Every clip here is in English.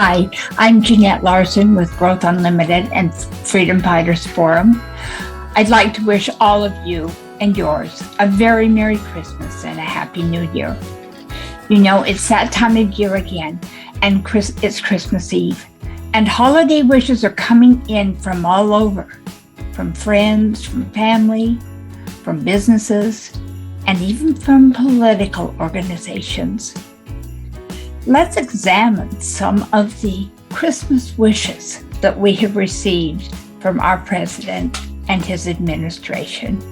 Hi, I'm Jeanette Larson with Growth Unlimited and Freedom Fighters Forum. I'd like to wish all of you and yours a very Merry Christmas and a Happy New Year. You know, it's that time of year again, and it's Christmas Eve, and holiday wishes are coming in from all over, from friends, from family, from businesses, and even from political organizations. Let's examine some of the Christmas wishes that we have received from our president and his administration.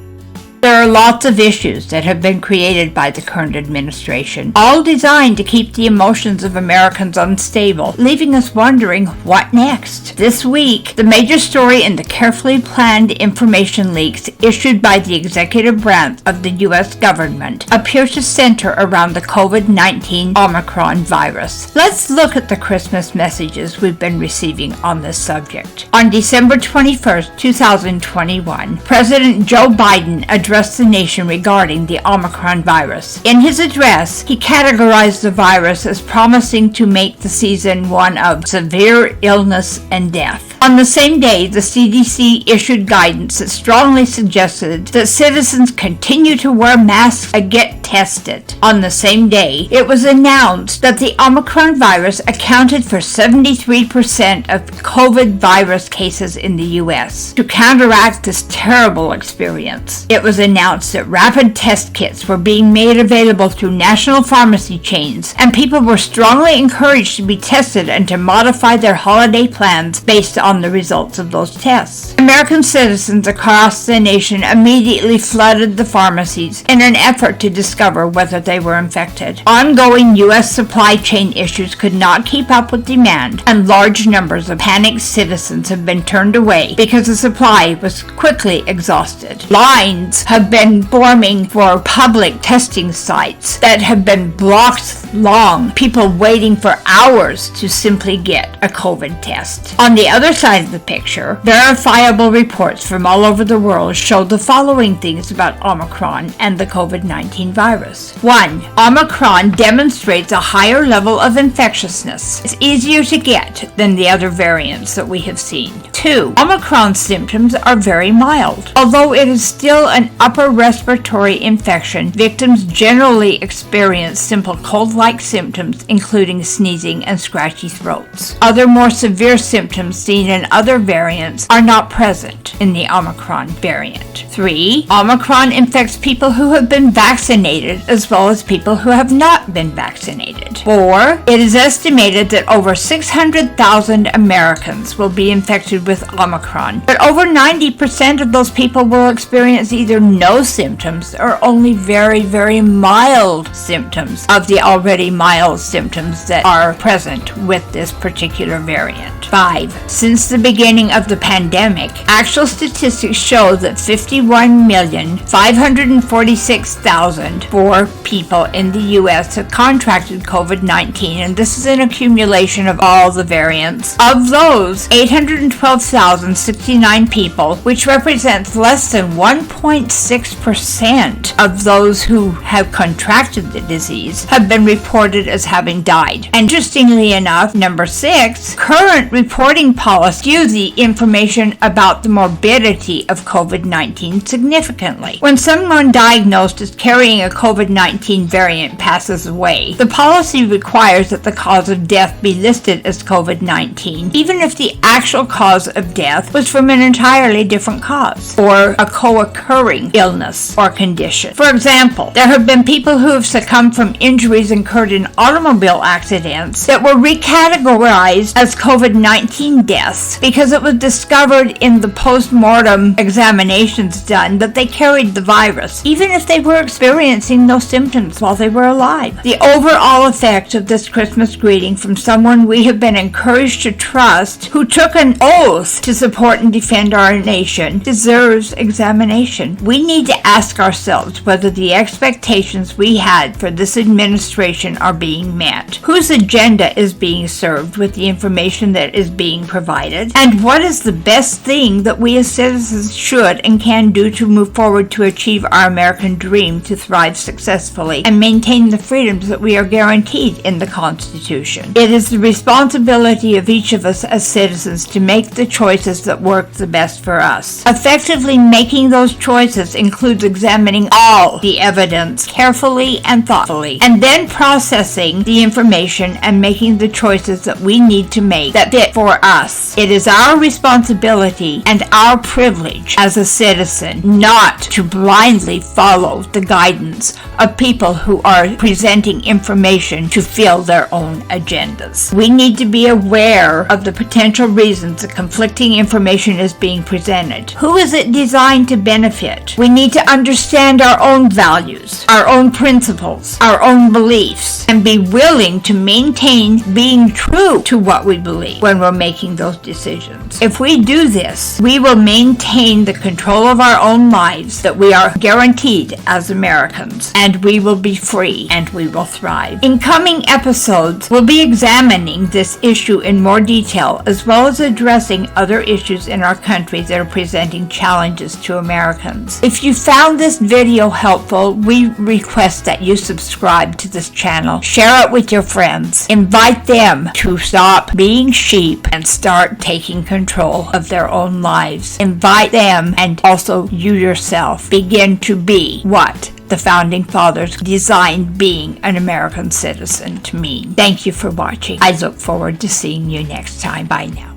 There are lots of issues that have been created by the current administration, all designed to keep the emotions of Americans unstable, leaving us wondering what next. This week, the major story in the carefully planned information leaks issued by the executive branch of the U.S. government appears to center around the COVID-19 Omicron virus. Let's look at the Christmas messages we've been receiving on this subject. On December 21st, 2021, President Joe Biden addressed the nation regarding the Omicron virus. In his address, he categorized the virus as promising to make the season one of severe illness and death. On the same day, the CDC issued guidance that strongly suggested that citizens continue to wear masks and get tested. On the same day, it was announced that the Omicron virus accounted for 73% of COVID virus cases in the U.S. To counteract this terrible experience, it was announced that rapid test kits were being made available through national pharmacy chains, and people were strongly encouraged to be tested and to modify their holiday plans based on the results of those tests. American citizens across the nation immediately flooded the pharmacies in an effort to discover whether they were infected. Ongoing U.S. supply chain issues could not keep up with demand, and large numbers of panicked citizens have been turned away because the supply was quickly exhausted. Lines have been forming for public testing sites that have been blocks long, people waiting for hours to simply get a COVID test. On the other side of the picture, verifiable reports from all over the world show the following things about Omicron and the COVID-19 virus. 1. Omicron demonstrates a higher level of infectiousness. It's easier to get than the other variants that we have seen. 2. Omicron symptoms are very mild. Although it is still an upper respiratory infection, victims generally experience simple cold-like symptoms, including sneezing and scratchy throats. Other more severe symptoms seen in other variants are not present in the Omicron variant. 3. Omicron infects people who have been vaccinated as well as people who have not been vaccinated. 4. It is estimated that over 600,000 Americans will be infected with Omicron, but over 90% of those people will experience either no symptoms or only very, very mild symptoms of the already mild symptoms that are present with this particular variant. 5. Since the beginning of the pandemic, actual statistics show that 51,546,004 people in the U.S. have contracted COVID-19, and this is an accumulation of all the variants. Of those, 812,069 people, which represents less than 1.6% of those who have contracted the disease, have been reported as having died. And interestingly enough, number 6, current reporting policies skew the information about the morbidity of COVID-19 significantly. When someone diagnosed as carrying a COVID-19 variant passes away, the policy requires that the cause of death be listed as COVID-19, even if the actual cause of death was from an entirely different cause or a co-occurring illness or condition. For example, there have been people who have succumbed from injuries incurred in automobile accidents that were recategorized as COVID-19 deaths because it was discovered in the post-mortem examinations done that they carried the virus, even if they were experiencing no symptoms while they were alive. The overall effect of this Christmas greeting from someone we have been encouraged to trust, who took an oath to support and defend our nation, deserves examination. We need to ask ourselves whether the expectations we had for this administration are being met. Whose agenda is being served with the information that is being provided? decided, and what is the best thing that we as citizens should and can do to move forward to achieve our American dream to thrive successfully and maintain the freedoms that we are guaranteed in the Constitution. It is the responsibility of each of us as citizens to make the choices that work the best for us. Effectively making those choices includes examining all the evidence carefully and thoughtfully, and then processing the information and making the choices that we need to make that fit for us. It is our responsibility and our privilege as a citizen not to blindly follow the guidance of people who are presenting information to fill their own agendas. We need to be aware of the potential reasons that conflicting information is being presented. Who is it designed to benefit? We need to understand our own values, our own principles, our own beliefs, and be willing to maintain being true to what we believe when we're making those decisions. If we do this, we will maintain the control of our own lives that we are guaranteed as Americans, and we will be free and we will thrive. In coming episodes, we'll be examining this issue in more detail, as well as addressing other issues in our country that are presenting challenges to Americans. If you found this video helpful, we request that you subscribe to this channel, share it with your friends, invite them to stop being sheep and start taking control of their own lives. Invite them, and also you yourself begin to be what the Founding Fathers designed being an American citizen to mean. Thank you for watching. I look forward to seeing you next time. Bye now.